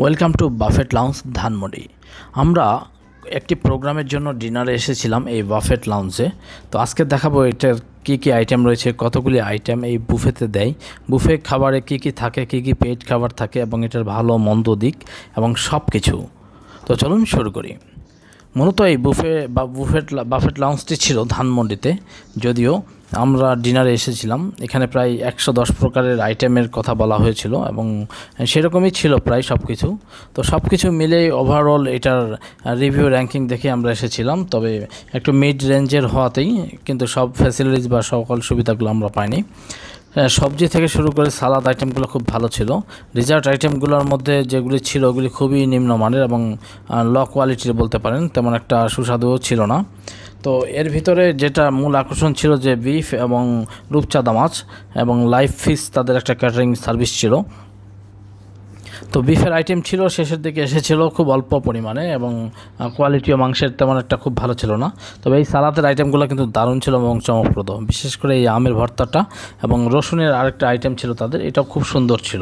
Welcome to buffet lounge Dhanmondi. আমরা একটি প্রোগ্রামের জন্য ডিনারে এসেছিলাম এই বাফেট লাউঞ্জে। তো আজকে দেখাবো এটার কী কী আইটেম রয়েছে, কতগুলি আইটেম এই বুফেতে দেয়, বুফে খাবারে কী কী থাকে, কী কী পেইড খাবার থাকে এবং এটার ভালো মন্দ দিক এবং সব কিছু। তো চলুন শুরু করি। মূলত এই বাফেট লাউঞ্জটি ছিল ধানমন্ডিতে, যদিও আমরা ডিনারে এসেছিলাম। এখানে প্রায় 110 প্রকারের আইটেমের কথা বলা হয়েছিল এবং সেরকমই ছিল প্রায় সব কিছু। তো সব কিছু মিলে ওভারঅল এটার রিভিউ র্যাঙ্কিং দেখে আমরা এসেছিলাম, তবে একটু মিড রেঞ্জের হওয়াতেই কিন্তু সব ফ্যাসিলিটিস বা সকল সুবিধাগুলো আমরা পাইনি। সবজি থেকে শুরু করে সালাদ আইটেমগুলো খুব ভালো ছিল। ডেজার্ট আইটেমগুলোর মধ্যে যেগুলি ছিল ওগুলি খুবই নিম্নমানের এবং লো কোয়ালিটির বলতে পারেন, তেমন একটা সুস্বাদুও ছিল না। তো এর ভিতরে যেটা মূল আকর্ষণ ছিল যে বিফ এবং রূপচাঁদা মাছ এবং লাইভ ফিশ, তাদের একটা ক্যাটারিং সার্ভিস ছিল। তো বিফের আইটেম ছিল শেষের দিকে এসেছিল খুব অল্প পরিমাণে এবং কোয়ালিটিও মাংসের তেমন একটা খুব ভালো ছিল না। তবে এই সালাদের আইটেমগুলো কিন্তু দারুণ ছিল এবং চমকপ্রদ, বিশেষ করে এই আমের ভর্তাটা এবং রসুনের আরেকটা আইটেম ছিল তাদের, এটাও খুব সুন্দর ছিল।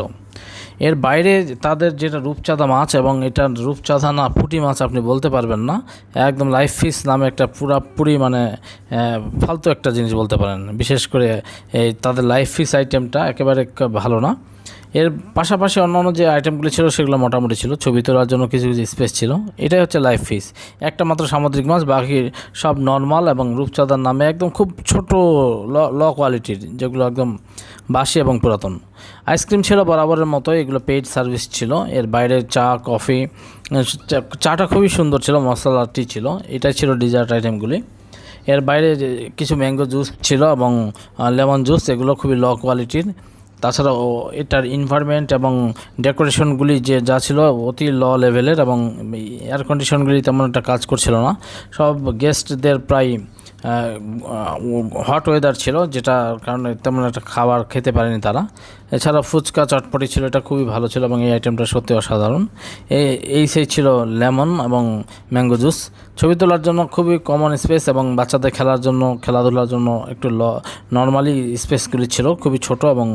এর বাইরে তাদের যেটা রূপচাঁদা মাছ, এবং এটা রূপচাঁদা না পুঁটি মাছ আপনি বলতে পারবেন না, একদম লাইভ ফিশ নামে একটা পুরাপুরি মানে ফালতু একটা জিনিস বলতে পারেন। বিশেষ করে এই তাদের লাইভ ফিশ আইটেমটা একেবারে ভালো না। এর পাশাপাশি অন্যান্য যে আইটেমগুলি ছিল সেগুলো মোটামুটি ছিল, ছবি তোলার জন্য কিছু কিছু স্পেস ছিল। এটাই হচ্ছে লাইভ ফিশ, একটা মাত্র সামুদ্রিক মাছ, বাকি সব নর্মাল এবং রূপচাঁদার নামে একদম খুব ছোট লো কোয়ালিটির, যেগুলো একদম বাসি এবং পুরাতন। আইসক্রিম ছিল বরাবরের মতো, এগুলো পেইড সার্ভিস ছিল। এর বাইরে চা, কফি, চাটা খুবই সুন্দর ছিল, মশলাটি ছিল। এটাই ছিল ডেজার্ট আইটেমগুলি। এর বাইরে কিছু ম্যাঙ্গো জুস ছিল এবং লেমন জুস, এগুলো খুবই লো কোয়ালিটির। তাছাড়াও এটার এনভায়রনমেন্ট এবং ডেকোরেশনগুলি যা ছিল অতি লো লেভেলের, এবং এয়ার কন্ডিশনগুলি তেমন একটা কাজ করছিল না। সব গেস্টদের প্রায় হট ওয়েদার ছিল, যেটার কারণে তেমন একটা খাবার খেতে পারেনি তারা। এছাড়া ফুচকা, চটপটি ছিল, এটা খুবই ভালো ছিল এবং এই আইটেমটা সত্যি অসাধারণ। সেই ছিল লেমন এবং ম্যাঙ্গো জুস। ছবি তোলার জন্য খুবই কমন স্পেস এবং বাচ্চাদের খেলার জন্য, খেলাধুলার জন্য একটু নর্মালি স্পেসগুলি ছিল, খুবই ছোট এবং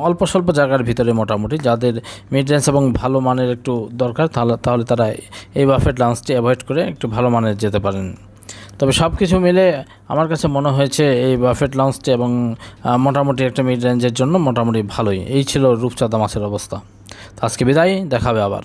অল্প স্বল্প জায়গার ভিতরে মোটামুটি। যাদের মিড রেঞ্জ এবং ভালো মানের একটু দরকার, তাহলে তারা এই বাফেট লাঞ্চটি অ্যাভয়েড করে একটু ভালো মানের যেতে পারেন। তবে সব কিছু মিলে আমার কাছে মনে হয়েছে এই বাফেট লাউঞ্জটি এবং মোটামুটি একটা মিড রেঞ্জের জন্য মোটামুটি ভালোই। এই ছিল রূপচাঁদা মাছের অবস্থা। তো আজকে বিদায়, দেখাবে আবার।